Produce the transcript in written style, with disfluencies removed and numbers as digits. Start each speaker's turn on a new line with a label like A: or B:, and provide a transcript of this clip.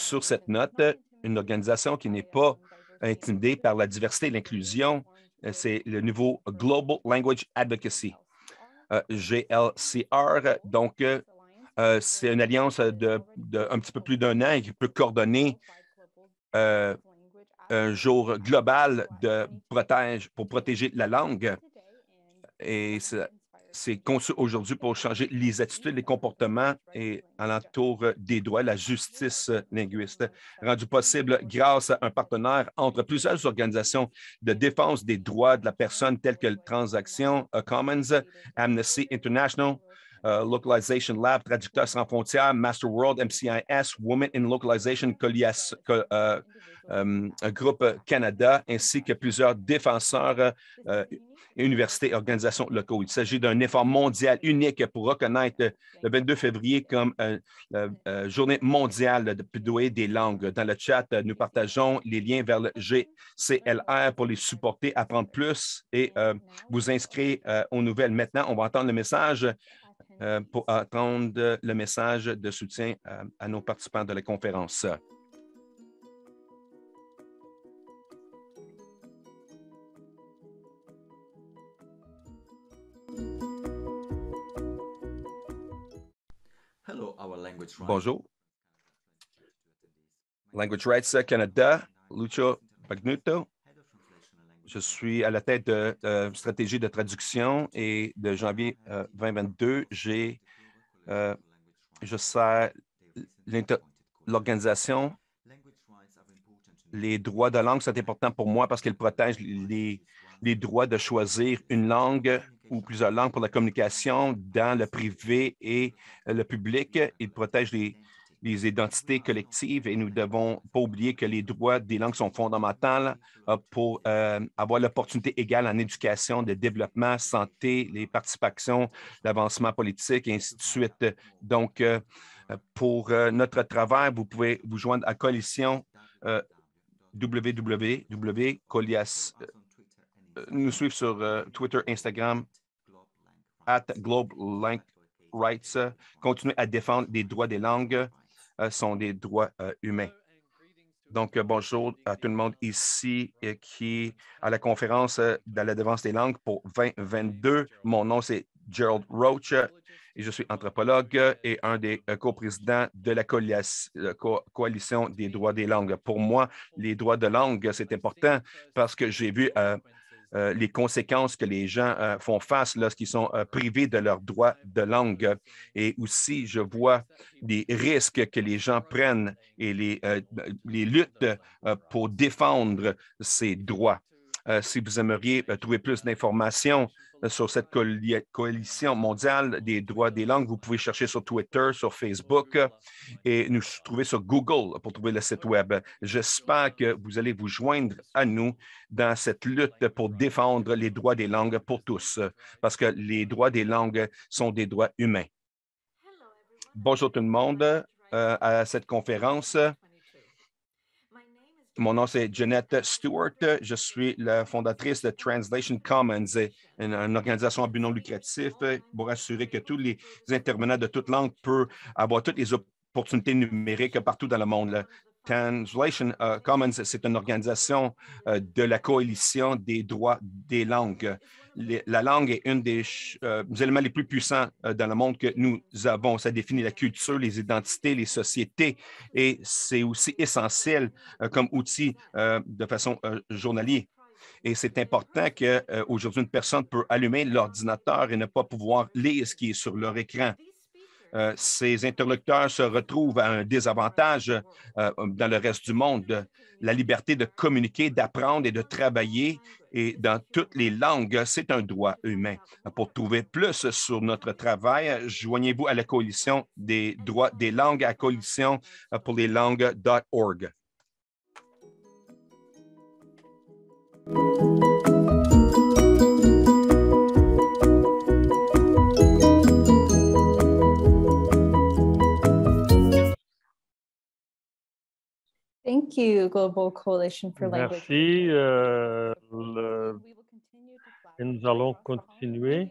A: sur cette note, une organisation qui n'est pas intimidée par la diversité et l'inclusion, c'est le nouveau Global Language Advocacy, GLCR. Donc, c'est une alliance de un petit peu plus d'un an et qui peut coordonner un jour global pour protéger la langue. Et c'est conçu aujourd'hui pour changer les attitudes, les comportements et alentour des droits, la justice linguiste, rendu possible grâce à un partenaire entre plusieurs organisations de défense des droits de la personne telles que Transaction Commons, Amnesty International, Localization Lab, Traducteurs sans frontières, Master World, MCIS, Women in Localization, Groupe Canada, ainsi que plusieurs défenseurs universités et organisations locaux. Il s'agit d'un effort mondial unique pour reconnaître le 22 février comme la Journée mondiale de plaidoyer des langues. Dans le chat, nous partageons les liens vers le GCLR pour les supporter, apprendre plus et vous inscrire aux nouvelles. Maintenant, on va entendre le message pour attendre le message de soutien à nos participants de la conférence. Bonjour. Language Rights Canada, Lucio Pagnuto. Je suis à la tête de stratégie de traduction et de janvier 2022, je sers l'organisation. Les droits de langue sont importants pour moi parce qu'ils protègent les droits de choisir une langue ou plusieurs langues pour la communication dans le privé et le public. Ils protègent les identités collectives et nous ne devons pas oublier que les droits des langues sont fondamentaux pour avoir l'opportunité égale en éducation, de développement, santé, les participations, l'avancement politique, et ainsi de suite. Donc, pour notre travail, vous pouvez vous joindre à Coalition www.colias. Nous suivre sur Twitter, Instagram, @GlobalLinkRights. Continuer à défendre les droits des langues sont des droits humains. Donc, bonjour à tout le monde ici qui à la conférence de la défense des langues pour 2022. Mon nom, c'est Gerald Roach et je suis anthropologue et un des coprésidents de la Coalition des droits des langues. Pour moi, les droits de langue, c'est important parce que j'ai vu les conséquences que les gens font face lorsqu'ils sont privés de leurs droits de langue. Et aussi, je vois des risques que les gens prennent et les luttes pour défendre ces droits. Si vous aimeriez trouver plus d'informations sur cette coalition mondiale des droits des langues, vous pouvez chercher sur Twitter, sur Facebook et nous trouver sur Google pour trouver le site Web. J'espère que vous allez vous joindre à nous dans cette lutte pour défendre les droits des langues pour tous, parce que les droits des langues sont des droits humains. Bonjour tout le monde à cette conférence. Mon nom, c'est Jeanette Stewart. Je suis la fondatrice de Translation Commons, une organisation à but non lucratif pour assurer que tous les intervenants de toute langue peuvent avoir toutes les opportunités numériques partout dans le monde. Translation Commons, c'est une organisation de la coalition des droits des langues. La langue est un des éléments les plus puissants dans le monde que nous avons. Ça définit la culture, les identités, les sociétés et c'est aussi essentiel comme outil de façon journalière. Et c'est important qu'aujourd'hui, une personne peut allumer l'ordinateur et ne pas pouvoir lire ce qui est sur leur écran. Ces interlocuteurs se retrouvent à un désavantage dans le reste du monde. La liberté de communiquer, d'apprendre et de travailler et dans toutes les langues, c'est un droit humain. Pour trouver plus sur notre travail, joignez-vous à la Coalition des droits des langues à coalition pour les langues.org.
B: Thank you, Global Coalition for Language.
C: Merci. Nous allons continuer